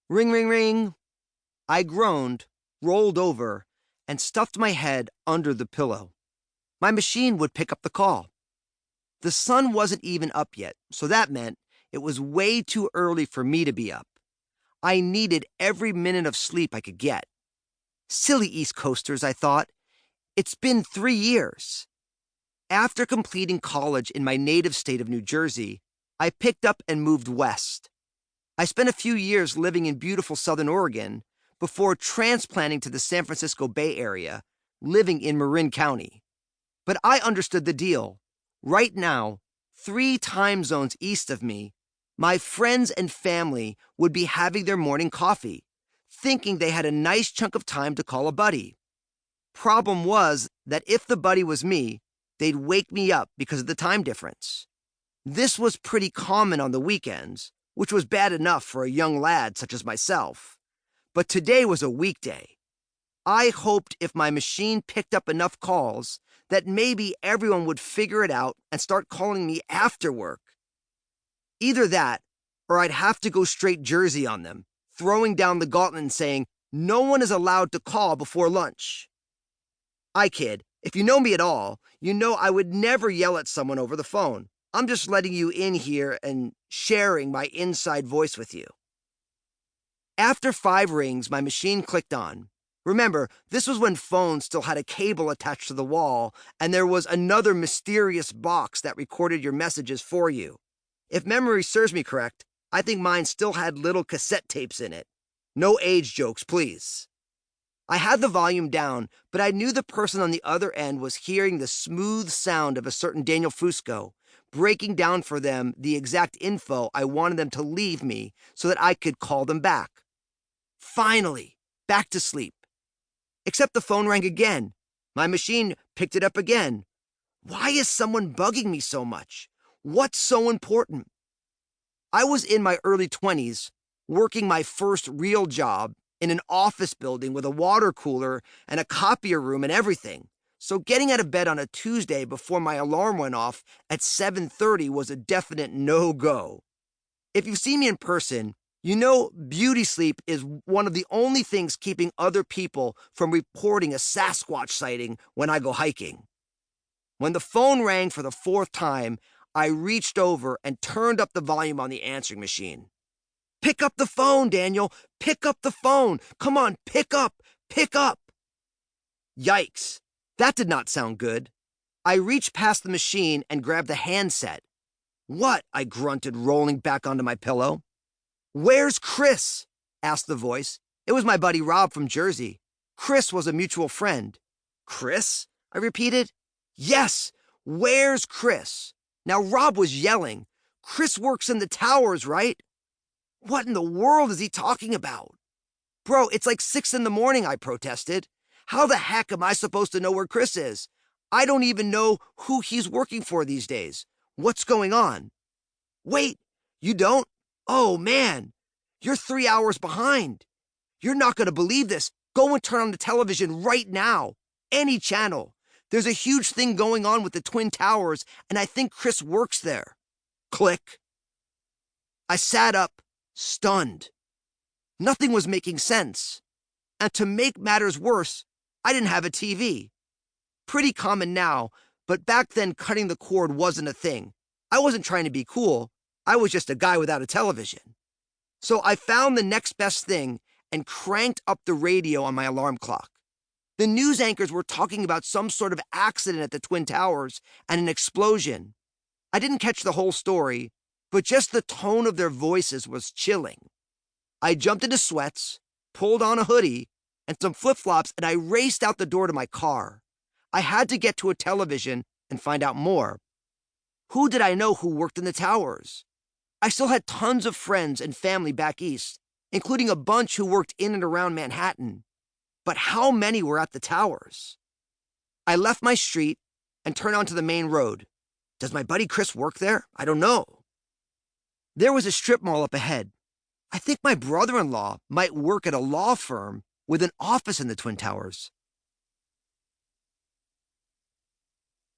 Ring, ring, ring. I groaned, rolled over, and stuffed my head under the pillow. My machine would pick up the call. The sun wasn't even up yet, so that meant it was way too early for me to be up. I needed every minute of sleep I could get. Silly East Coasters, I thought. It's been 3 years. After completing college in my native state of New Jersey, I picked up and moved west. I spent a few years living in beautiful Southern Oregon before transplanting to the San Francisco Bay Area, living in Marin County. But I understood the deal. Right now, 3 time zones east of me, my friends and family would be having their morning coffee, thinking they had a nice chunk of time to call a buddy. Problem was that if the buddy was me, they'd wake me up because of the time difference. This was pretty common on the weekends, which was bad enough for a young lad such as myself. But today was a weekday. I hoped if my machine picked up enough calls that maybe everyone would figure it out and start calling me after work. Either that, or I'd have to go straight Jersey on them, throwing down the gauntlet and saying, no one is allowed to call before lunch. I kid. If you know me at all, you know I would never yell at someone over the phone. I'm just letting you in here and sharing my inside voice with you. After 5 rings, my machine clicked on. Remember, this was when phones still had a cable attached to the wall, and there was another mysterious box that recorded your messages for you. If memory serves me correct, I think mine still had little cassette tapes in it. No age jokes, please. I had the volume down, but I knew the person on the other end was hearing the smooth sound of a certain Daniel Fusco, breaking down for them the exact info I wanted them to leave me so that I could call them back. Finally, back to sleep. Except the phone rang again. My machine picked it up again. Why is someone bugging me so much? What's so important? I was in my early 20s, working my first real job in an office building with a water cooler and a copier room and everything. So getting out of bed on a Tuesday before my alarm went off at 7:30 was a definite no-go. If you've seen me in person, you know beauty sleep is one of the only things keeping other people from reporting a Sasquatch sighting when I go hiking. When the phone rang for the 4th time, I reached over and turned up the volume on the answering machine. Pick up the phone, Daniel. Pick up the phone. Come on, pick up. Pick up. Yikes. That did not sound good. I reached past the machine and grabbed the handset. What? I grunted, rolling back onto my pillow. Where's Kris? Asked the voice. It was my buddy Rob from Jersey. Kris was a mutual friend. Kris? I repeated. Yes. Where's Kris? Now Rob was yelling. Kris works in the towers, right? What in the world is he talking about? Bro, it's like 6 in the morning, I protested. How the heck am I supposed to know where Kris is? I don't even know who he's working for these days. What's going on? Wait, you don't? Oh, man, you're 3 hours behind. You're not going to believe this. Go and turn on the television right now. Any channel. There's a huge thing going on with the Twin Towers, and I think Kris works there. Click. I sat up, stunned. Nothing was making sense. And to make matters worse, I didn't have a TV. Pretty common now, but back then cutting the cord wasn't a thing. I wasn't trying to be cool. I was just a guy without a television. So I found the next best thing and cranked up the radio on my alarm clock. The news anchors were talking about some sort of accident at the Twin Towers and an explosion. I didn't catch the whole story, but just the tone of their voices was chilling. I jumped into sweats, pulled on a hoodie and some flip-flops, and I raced out the door to my car. I had to get to a television and find out more. Who did I know who worked in the towers? I still had tons of friends and family back east, including a bunch who worked in and around Manhattan. But how many were at the towers? I left my street and turned onto the main road. Does my buddy Kris work there? I don't know. There was a strip mall up ahead. I think my brother-in-law might work at a law firm with an office in the Twin Towers.